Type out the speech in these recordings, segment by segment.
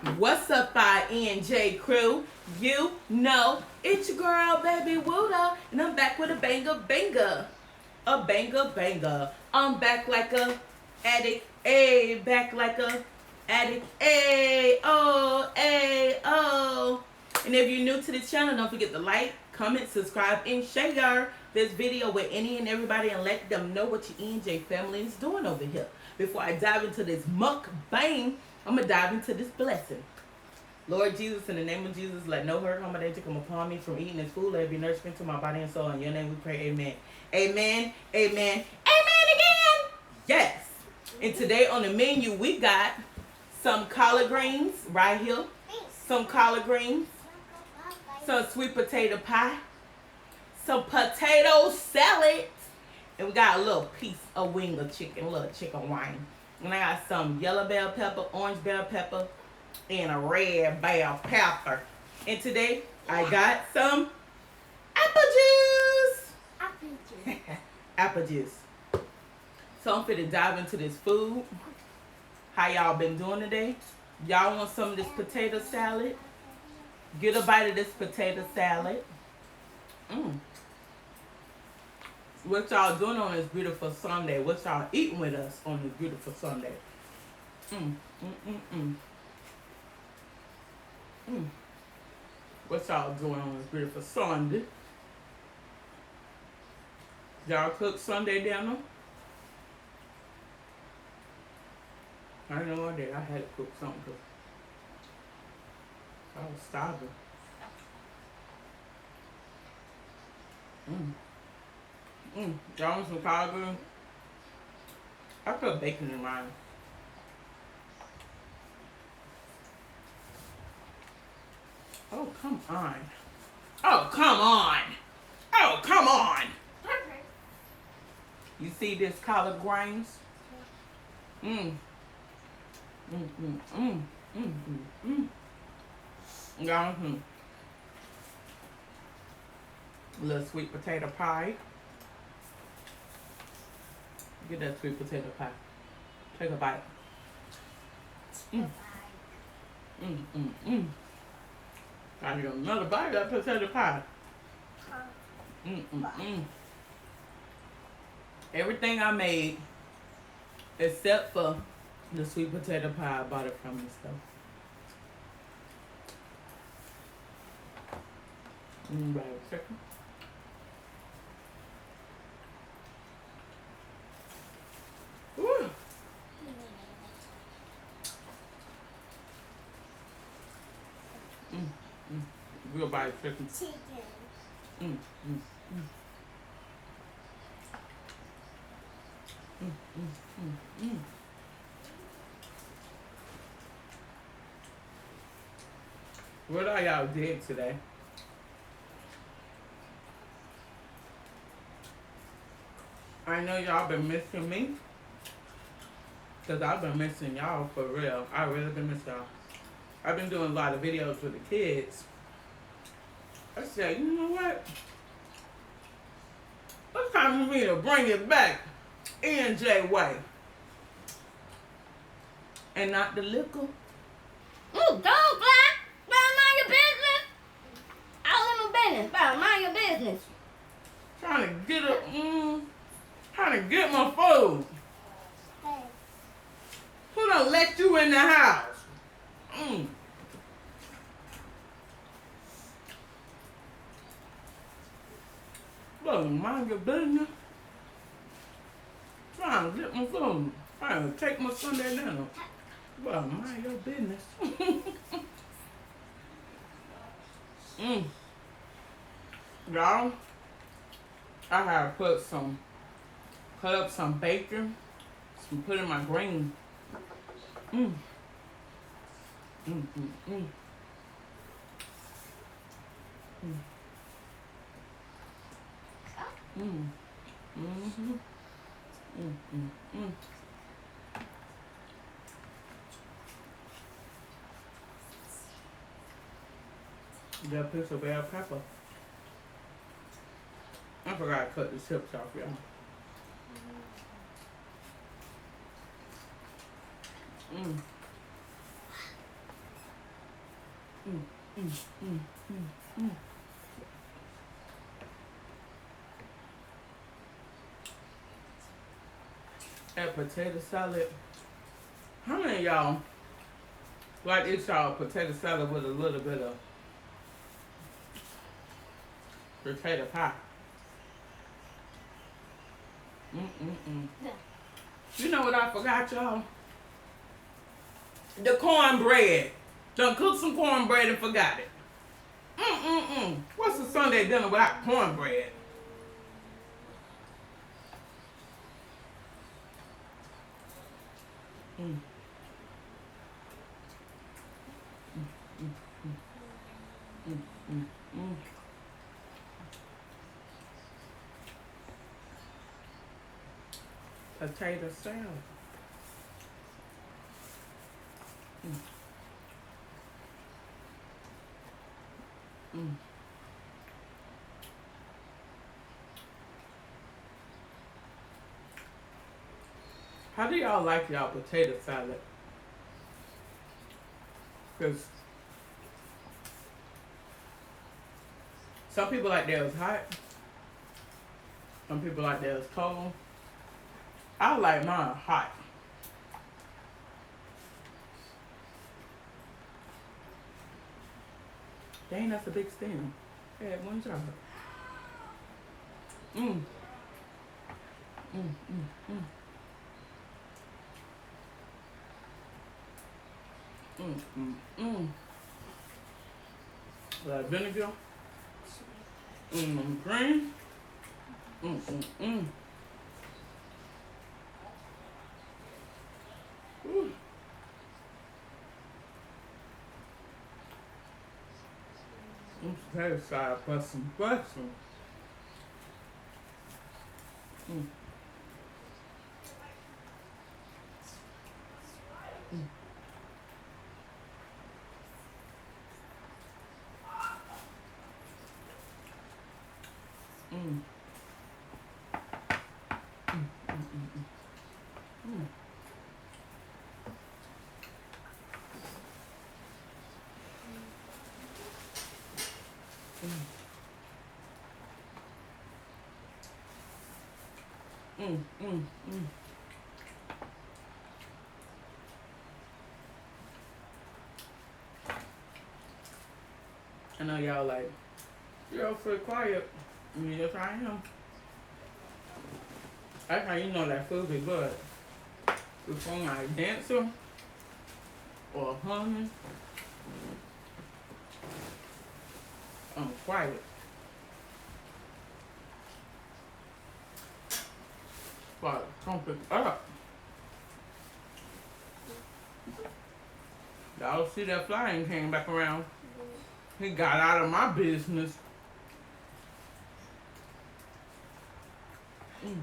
What's up, INJ crew? You know it's your girl, baby WHOODA, and I'm back with a banger banger. A banger banger. I'm back like a addict, a back like a addict, a oh, a oh. And if you're new to this channel, don't forget to like, comment, subscribe, and share this video with any and everybody and let them know what your ENJ family is doing over here. Before I dive into this mukbang, I'm going to dive into this blessing. Lord Jesus, in the name of Jesus, let no hurt, harm, or danger come upon me from eating this food. Let it be nourishment to my body and soul. In your name we pray, amen. Amen, amen, amen again. Yes. And today on the menu, we got some collard greens right here. Some collard greens. Some sweet potato pie. Some potato salad. And we got a little piece of wing of chicken, a little chicken wing. And I got some yellow bell pepper, orange bell pepper, and a red bell pepper. And today I got some apple juice. Apple juice. Apple juice. So I'm finna dive into this food. How y'all been doing today? Y'all want some of this potato salad? Get a bite of this potato salad. What y'all doing on this beautiful Sunday? What y'all eating with us on this beautiful Sunday? What y'all doing on this beautiful Sunday? Y'all cook Sunday dinner? I didn't know I did. I had to cook something because I was starving. Y'all want some collard greens? I put bacon in mine. Oh, come on. Oh, come on. Oh, come on. You see this collard greens? Y'all, a little sweet potato pie. Get that sweet potato pie. Take a bite. I get another bite of that potato pie. Everything I made, except for the sweet potato pie, I bought it from this stuff. Right, second. Woo. We'll buy chicken. What are y'all doing today? I know y'all been missing me. Because I've been missing y'all for real. I really been missing y'all. I've been doing a lot of videos with the kids. I said, you know what? It's time for me to bring it back ENJ way. And not the liquor. Don't fly. Better mind your business. All in my business. Better mind your business. Trying to get up, trying to get my food. Hey. Who done let you in the house? Better mind your business. Trying to get my food. Trying to take my Sunday dinner. Well, mind your business. Y'all, I have cut up some bacon, put in my green. That piece of bell pepper. I forgot to cut the chips off, y'all. Mm, mm, mm, mm, mm. That potato salad. How many of y'all like this y'all potato salad with a little bit of potato pie? Mm-mm-mm. You know what I forgot, y'all? The cornbread. Done cooked some cornbread and forgot it. Mm-mm-mm. What's a Sunday dinner without cornbread? Mm. Mm. Potato salad. Mm. Mm. How do y'all like y'all potato salad? Because some people like theirs hot. Some people like theirs cold. I like mine hot. Dang, that's a big stem. Hey, one job. Mm. Mm, mm, mm. Mm, mm, mm. Like vinegar. Green. Mm, mm, mm. Ooh. Potato salad, bussin'. Mm. Mm. Mm. Mm. Mm. Mm. I know y'all like, you're so quiet. Yes, I am. That's how you know that food is good. Before I dancer or humming, I'm quiet. But pump it up. Y'all see that flying came back around. He got out of my business. Mm.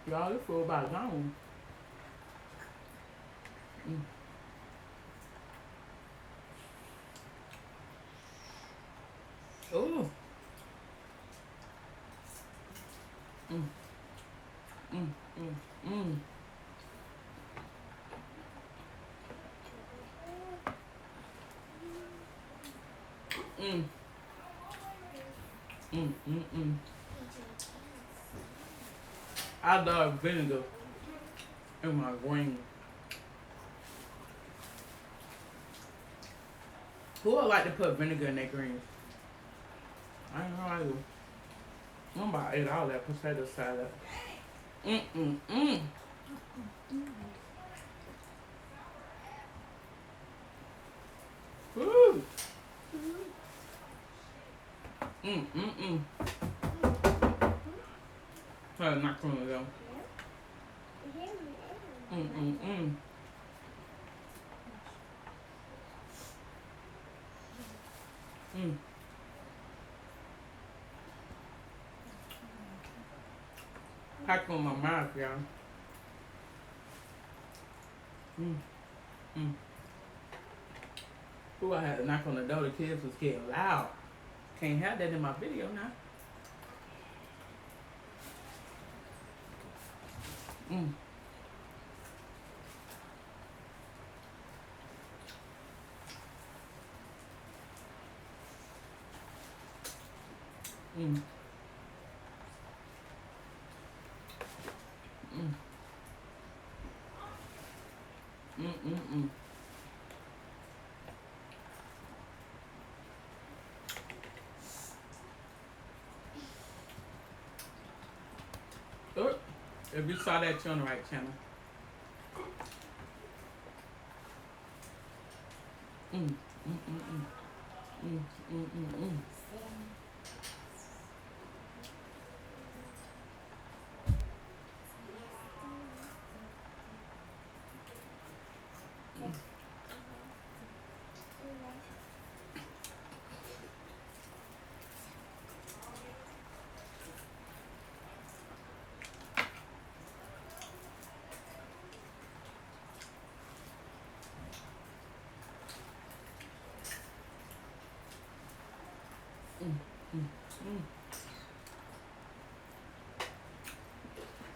Y'all, this food about gone. Mm. Ooh. Mm. Mm. Mm. Mm. Mm. Mm. Mm. Mm. I love vinegar in my greens. Who would like to put vinegar in their greens? I don't know I do. I'm about to eat all that potato salad. Mm. Mm. Mm. Woo. Mm. Mm. Mm. That's not gonna go. Mm. Mm. Mm. Mm. Pack on my mouth, y'all. Mm. Mm. Ooh, I had to knock on the door. The kids was getting loud. Can't have that in my video now. Mm. Mm. Mm. Mm. Oh, if you saw that, you're on the right channel. Mm. Mm. Mm.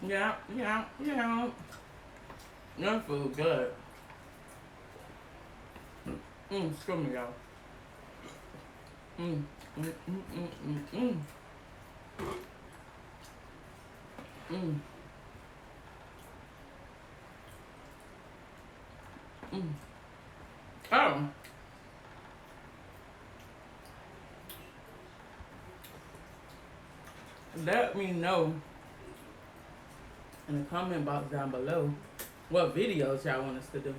Yeah. Your food good. Excuse me, y'all. Mm. Mm. Mm. Mm. Oh. Let me know in the comment box down below what videos y'all want us to do.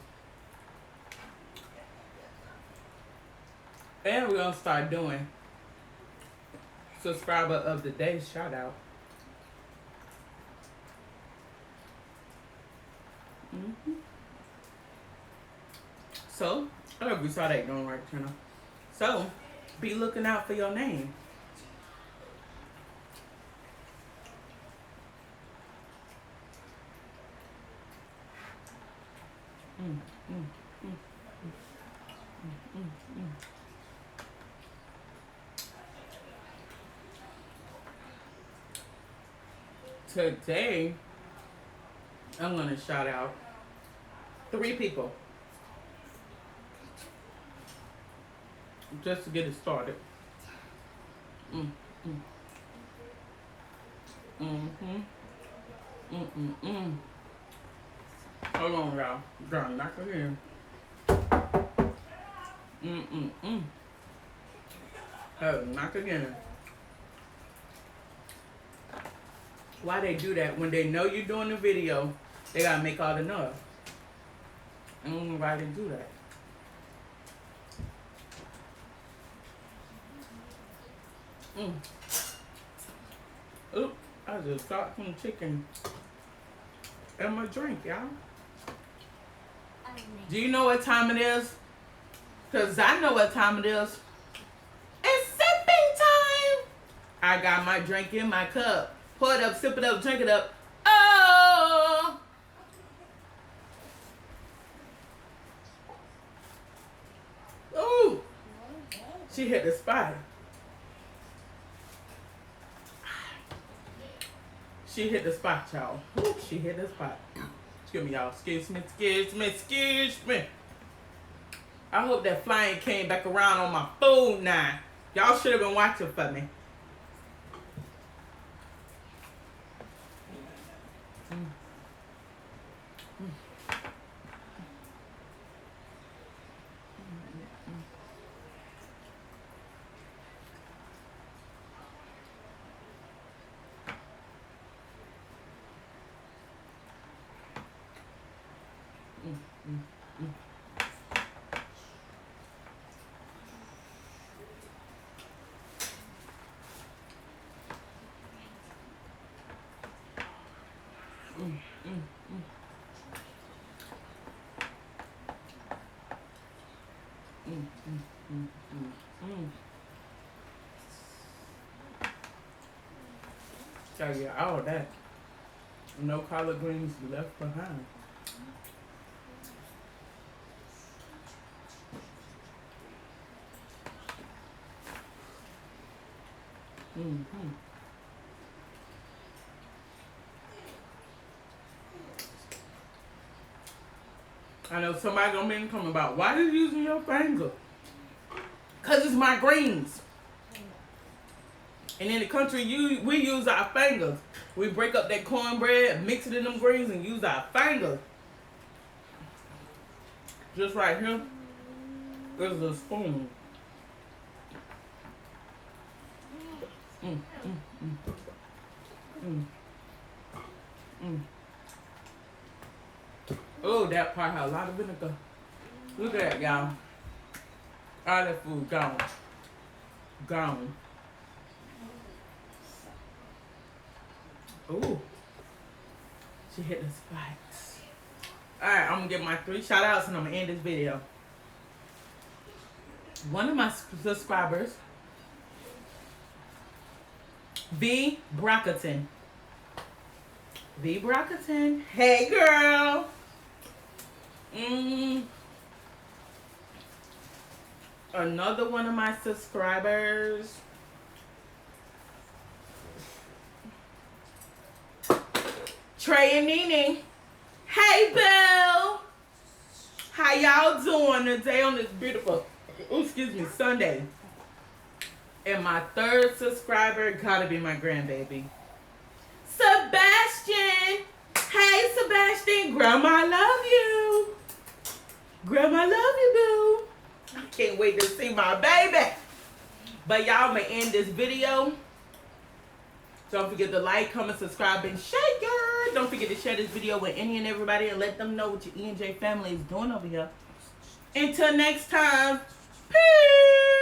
And we're gonna start doing subscriber of the day shout out. So, I hope you saw that going right channel. So, be looking out for your name. Today, I'm gonna shout out 3 people just to get it started. Hold on, y'all. Darn, knock it in. Oh, knock again. Why they do that? When they know you're doing the video, they gotta make all the noise. I don't know why they do that. Oop, I just got some chicken in my drink, y'all. Do you know what time it is? Because I know what time it is. It's sipping time. I got my drink in my cup. Pour it up, sip it up, drink it up. Oh! Ooh! She hit the spot. She hit the spot, y'all. Ooh, she hit the spot. Excuse me, y'all. Excuse me. I hope that flying came back around on my food now. Y'all should have been watching for me. Gotta get all of that. No collard greens left behind. I know somebody gonna be coming about, why are you using your finger? Cause it's my greens. And in the country, we use our fingers. We break up that cornbread, mix it in them greens, and use our fingers. Just right here is a spoon. Oh, that part had a lot of vinegar. Look at that, y'all. All that food gone. Gone. Ooh. She hit the spikes. Alright, I'm gonna get my 3 shout outs and I'm gonna end this video. One of my subscribers, VIBIN. VIBIN. Hey girl. Another one of my subscribers, Trey and Nene. Hey Bill. How y'all doing today on this beautiful, Sunday? And my 3rd subscriber gotta be my grandbaby, Sebastian. Hey Sebastian, Grandma love you. Grandma love you, boo. I can't wait to see my baby. But y'all may end this video. Don't forget to like, comment, subscribe, and share. Don't forget to share this video with any and everybody and let them know what your E&J family is doing over here. Until next time, peace.